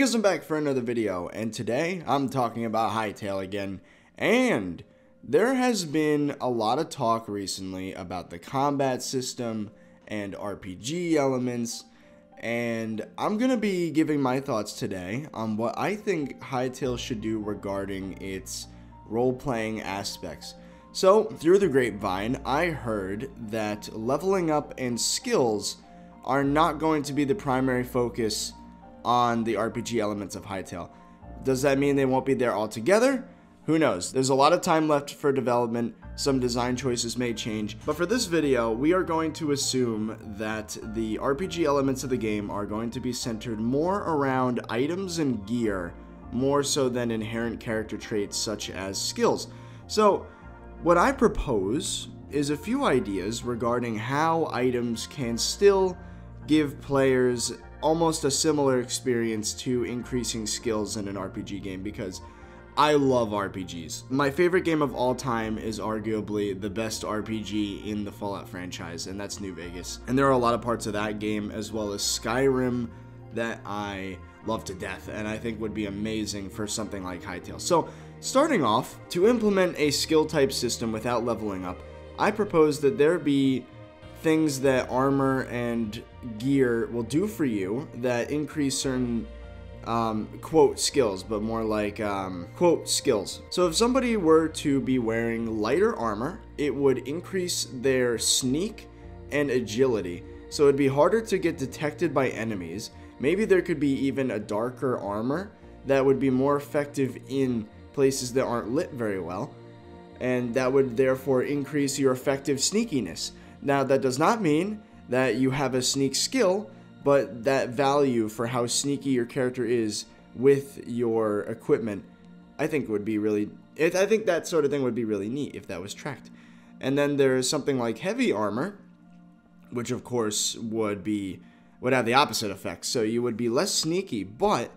guys, I'm back for another video, and today I'm talking about Hytale again. And there has been a lot of talk recently about the combat system and RPG elements, and I'm gonna be giving my thoughts today on what I think Hytale should do regarding its role-playing aspects. So, through the grapevine, I heard that leveling up and skills are not going to be the primary focus on the RPG elements of Hytale. Does that mean they won't be there altogether? Who knows? There's a lot of time left for development. Some design choices may change. But for this video, we are going to assume that the RPG elements of the game are going to be centered more around items and gear, more so than inherent character traits such as skills. So, what I propose is a few ideas regarding how items can still give players almost a similar experience to increasing skills in an RPG game, because I love RPGs. My favorite game of all time is arguably the best RPG in the Fallout franchise, and that's New Vegas. And there are a lot of parts of that game, as well as Skyrim, that I love to death, and I think would be amazing for something like Hytale. So, starting off, to implement a skill type system without leveling up, I propose that there be things that armor and gear will do for you that increase certain quote skills, but more like quote skills. So if somebody were to be wearing lighter armor, it would increase their sneak and agility, so it'd be harder to get detected by enemies. Maybe there could be even a darker armor that would be more effective in places that aren't lit very well, and that would therefore increase your effective sneakiness. Now, that does not mean that you have a sneak skill, but that value for how sneaky your character is with your equipment, I think would be really, I think that sort of thing would be really neat if that was tracked. And then there's something like heavy armor, which of course would have the opposite effect. So you would be less sneaky, but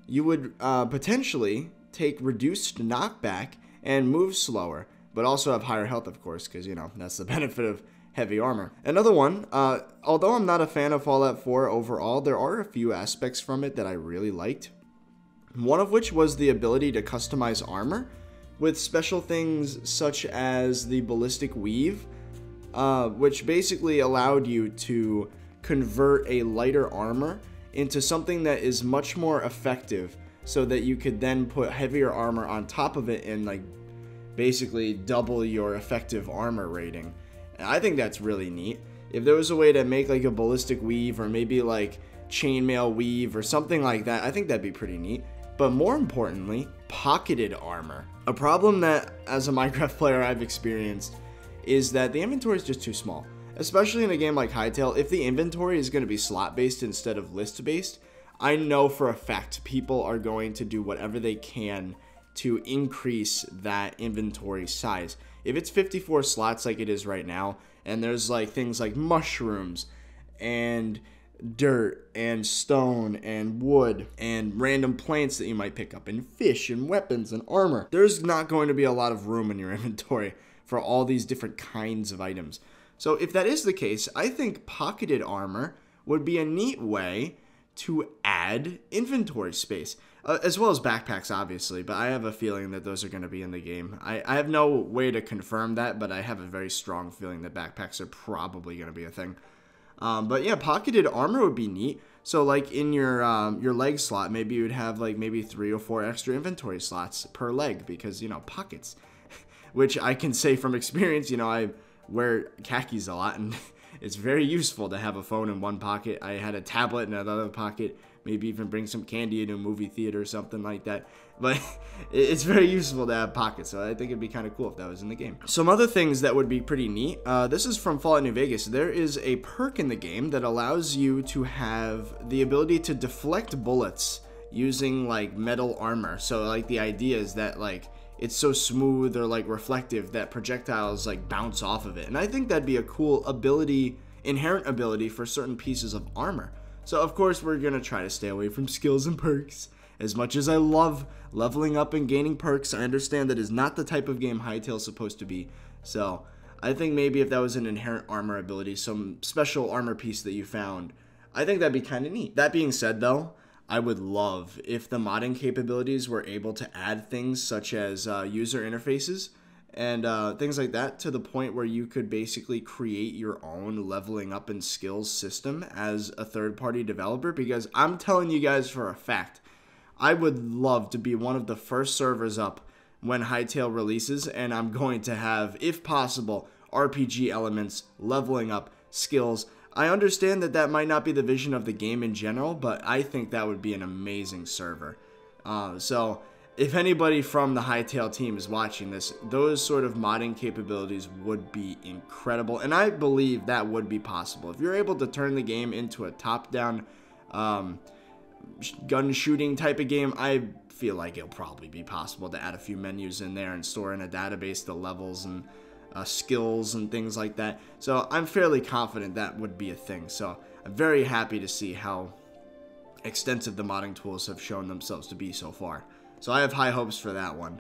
you would potentially take reduced knockback and move slower, but also have higher health, of course, because, you know, that's the benefit of heavy armor. Another one, although I'm not a fan of Fallout 4 overall, there are a few aspects from it that I really liked. One of which was the ability to customize armor with special things such as the ballistic weave, which basically allowed you to convert a lighter armor into something that is much more effective, so that you could then put heavier armor on top of it and like basically double your effective armor rating. I think that's really neat. If there was a way to make like a ballistic weave or maybe like chainmail weave or something like that, I think that'd be pretty neat. But more importantly, pocketed armor. A problem that as a Minecraft player I've experienced is that the inventory is just too small. Especially in a game like Hytale, if the inventory is going to be slot based instead of list based, I know for a fact people are going to do whatever they can to increase that inventory size. If it's 54 slots like it is right now, and there's like things like mushrooms and dirt and stone and wood and random plants that you might pick up and fish and weapons and armor, there's not going to be a lot of room in your inventory for all these different kinds of items. So if that is the case, I think pocketed armor would be a neat way to add inventory space. As well as backpacks, obviously, but I have a feeling that those are going to be in the game. I have no way to confirm that, but I have a very strong feeling that backpacks are probably going to be a thing. But yeah, pocketed armor would be neat. So like in your leg slot, maybe you would have like maybe 3 or 4 extra inventory slots per leg, because, you know, pockets. Which I can say from experience, you know, I wear khakis a lot, and it's very useful to have a phone in one pocket. I had a tablet in another pocket. Maybe even bring some candy into a movie theater or something like that. But it's very useful to have pockets, so I think it'd be kind of cool if that was in the game. Some other things that would be pretty neat. This is from Fallout New Vegas. There is a perk in the game that allows you to have the ability to deflect bullets using like metal armor. So like the idea is that like it's so smooth or like reflective that projectiles like bounce off of it. And I think that'd be a cool ability, inherent ability for certain pieces of armor. So of course we're going to try to stay away from skills and perks. As much as I love leveling up and gaining perks, I understand that is not the type of game Hytale's supposed to be. So I think maybe if that was an inherent armor ability, some special armor piece that you found, I think that'd be kind of neat. That being said though, I would love if the modding capabilities were able to add things such as user interfaces and things like that, to the point where you could basically create your own leveling up and skills system as a third-party developer. Because I'm telling you guys for a fact, I would love to be one of the first servers up when Hytale releases, and I'm going to have, if possible, RPG elements, leveling up, skills. I understand that that might not be the vision of the game in general, but I think that would be an amazing server. So if anybody from the Hytale team is watching this, those sort of modding capabilities would be incredible, and I believe that would be possible. If you're able to turn the game into a top-down gun shooting type of game, I feel like it'll probably be possible to add a few menus in there and store in a database the levels and skills and things like that. So I'm fairly confident that would be a thing. So I'm very happy to see how extensive the modding tools have shown themselves to be so far. So I have high hopes for that one.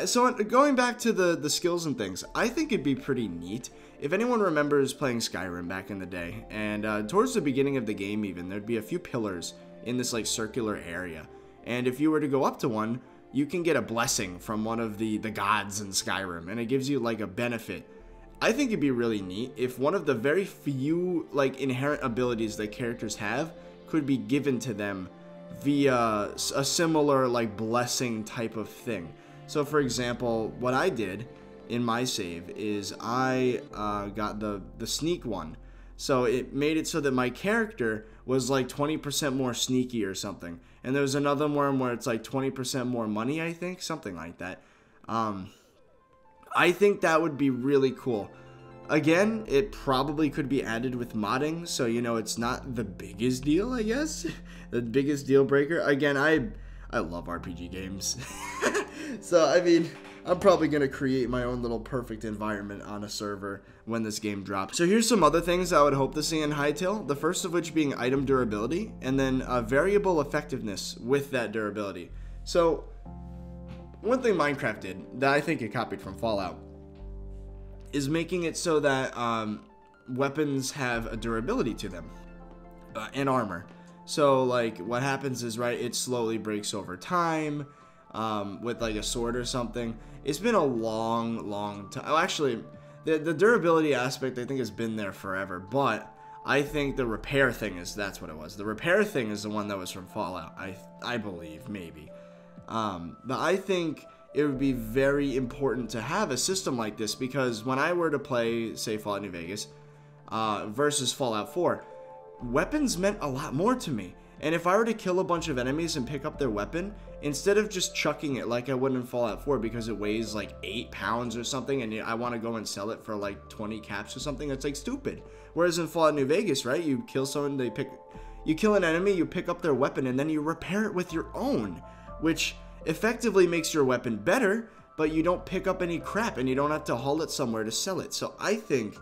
So going back to the skills and things, I think it'd be pretty neat. If anyone remembers playing Skyrim back in the day, and towards the beginning of the game even, there'd be a few pillars in this like circular area. And if you were to go up to one, you can get a blessing from one of the gods in Skyrim, and it gives you like a benefit. I think it'd be really neat if one of the very few like inherent abilities that characters have could be given to them via a similar like blessing type of thing. So for example, what I did in my save is I got the sneak one. So it made it so that my character was like 20% more sneaky or something. And there was another one where it's like 20% more money, I think, something like that. I think that would be really cool. Again, it probably could be added with modding, so you know it's not the biggest deal, I guess. The biggest deal breaker. Again, I love RPG games. So I mean, I'm probably going to create my own little perfect environment on a server when this game drops. So here's some other things I would hope to see in Hytale. The first of which being item durability, and then variable effectiveness with that durability. So one thing Minecraft did that I think it copied from Fallout is making it so that weapons have a durability to them and armor. So like what happens is, right, it slowly breaks over time. With like a sword or something. It's been a long time. Oh, actually, the durability aspect I think has been there forever, but I think the repair thing that's what it was. The repair thing is the one that was from Fallout, I believe, maybe. But I think it would be very important to have a system like this, because when I were to play, say, Fallout New Vegas versus Fallout 4, weapons meant a lot more to me. And if I were to kill a bunch of enemies and pick up their weapon, instead of just chucking it like I would in Fallout 4 because it weighs like 8 pounds or something, and I want to go and sell it for like 20 caps or something, that's like stupid. Whereas in Fallout New Vegas, right, you kill someone, you kill an enemy, you pick up their weapon, and then you repair it with your own, which effectively makes your weapon better, but you don't pick up any crap and you don't have to haul it somewhere to sell it. So I think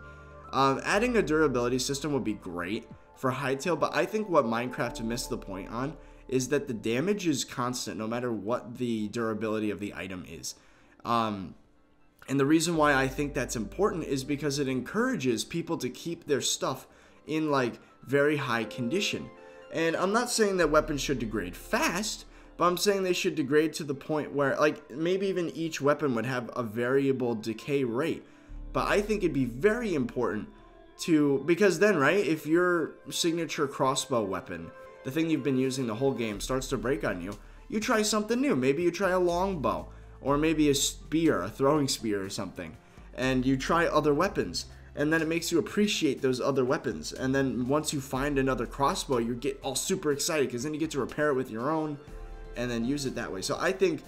adding a durability system would be great for Hytale, but I think what Minecraft missed the point on is that the damage is constant no matter what the durability of the item is. And the reason why I think that's important is because it encourages people to keep their stuff in like very high condition. And I'm not saying that weapons should degrade fast, but I'm saying they should degrade to the point where like maybe even each weapon would have a variable decay rate. But I think it'd be very important because then, right, if your signature crossbow weapon, the thing you've been using the whole game, starts to break on you, you try something new. Maybe you try a longbow, or maybe a spear, a throwing spear or something, and you try other weapons, and then it makes you appreciate those other weapons. And then once you find another crossbow, you get all super excited because then you get to repair it with your own and then use it that way. So I think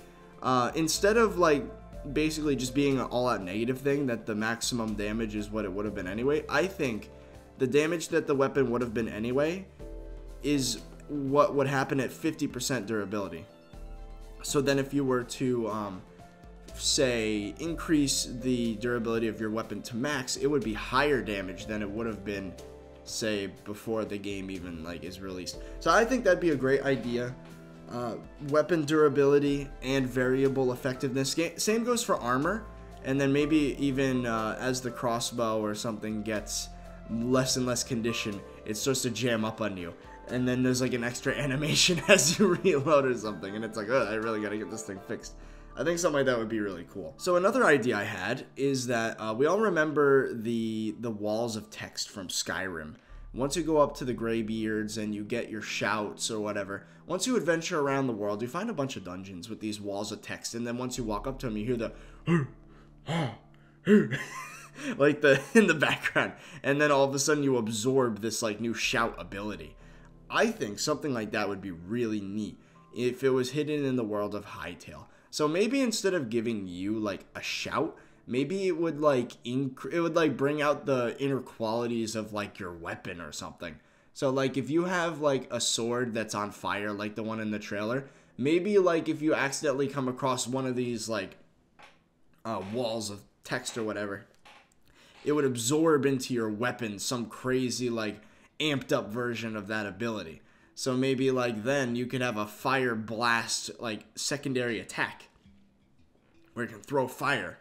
instead of like basically just being an all-out negative thing that the maximum damage is what it would have been anyway, I think the damage that the weapon would have been anyway is what would happen at 50% durability. So then if you were to say increase the durability of your weapon to max, it would be higher damage than it would have been, say, before the game even like is released. So I think that'd be a great idea. Weapon durability and variable effectiveness. Same goes for armor, and then maybe even as the crossbow or something gets less and less condition, it starts to jam up on you. and then there's like an extra animation as you reload or something, and it's like, oh, I really gotta get this thing fixed. I think something like that would be really cool. So another idea I had is that we all remember the walls of text from Skyrim. Once you go up to the Greybeards and you get your shouts or whatever, once you adventure around the world, you find a bunch of dungeons with these walls of text, and then once you walk up to them, you hear the like in the background, and then all of a sudden you absorb this like new shout ability. I think something like that would be really neat if it was hidden in the world of Hytale. So maybe instead of giving you like a shout, maybe it would like bring out the inner qualities of like your weapon or something. So like if you have like a sword that's on fire like the one in the trailer, maybe like if you accidentally come across one of these like walls of text or whatever, it would absorb into your weapon some crazy like amped up version of that ability. So maybe like then you could have a fire blast like secondary attack where it can throw fire.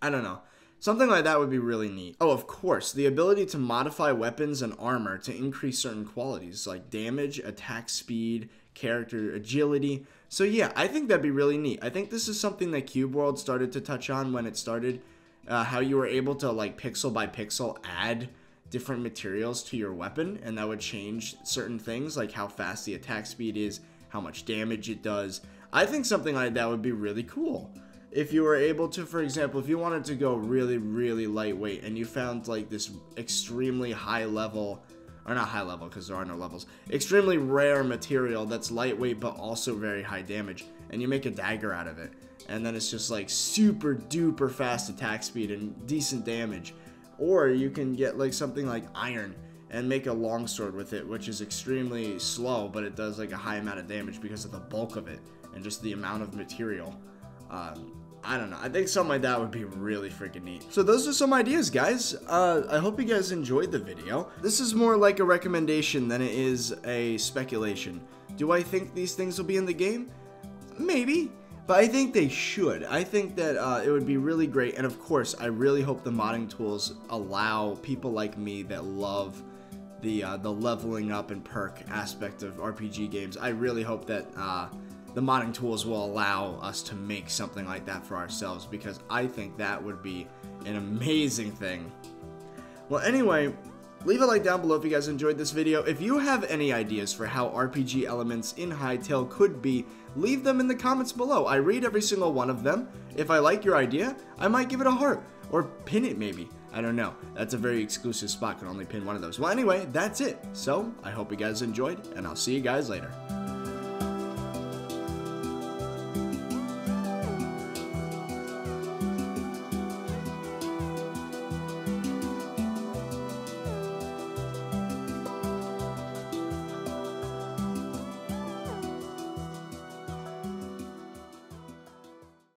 I don't know. Something like that would be really neat. Oh, of course, the ability to modify weapons and armor to increase certain qualities like damage, attack speed, character agility. So yeah, I think that'd be really neat. I think this is something that Cube World started to touch on when it started, how you were able to like pixel by pixel add different materials to your weapon, and that would change certain things like how fast the attack speed is, how much damage it does. I think something like that would be really cool. If you were able to, for example, if you wanted to go really, really lightweight and you found like this extremely high level, or not high level because there are no levels, extremely rare material that's lightweight but also very high damage, and you make a dagger out of it, and then it's just like super duper fast attack speed and decent damage. Or you can get like something like iron and make a longsword with it, which is extremely slow, but it does like a high amount of damage because of the bulk of it and just the amount of material. I don't know. I think something like that would be really freaking neat. So those are some ideas, guys. I hope you guys enjoyed the video. This is more like a recommendation than it is a speculation. Do I think these things will be in the game? Maybe. But I think they should. I think that it would be really great. And of course, I really hope the modding tools allow people like me that love the leveling up and perk aspect of RPG games. I really hope that the modding tools will allow us to make something like that for ourselves, because I think that would be an amazing thing. Well, anyway, leave a like down below if you guys enjoyed this video. If you have any ideas for how RPG elements in Hytale could be, leave them in the comments below. I read every single one of them. If I like your idea, I might give it a heart, or pin it maybe. I don't know. That's a very exclusive spot, can only pin one of those. Well, anyway, that's it. So, I hope you guys enjoyed, and I'll see you guys later.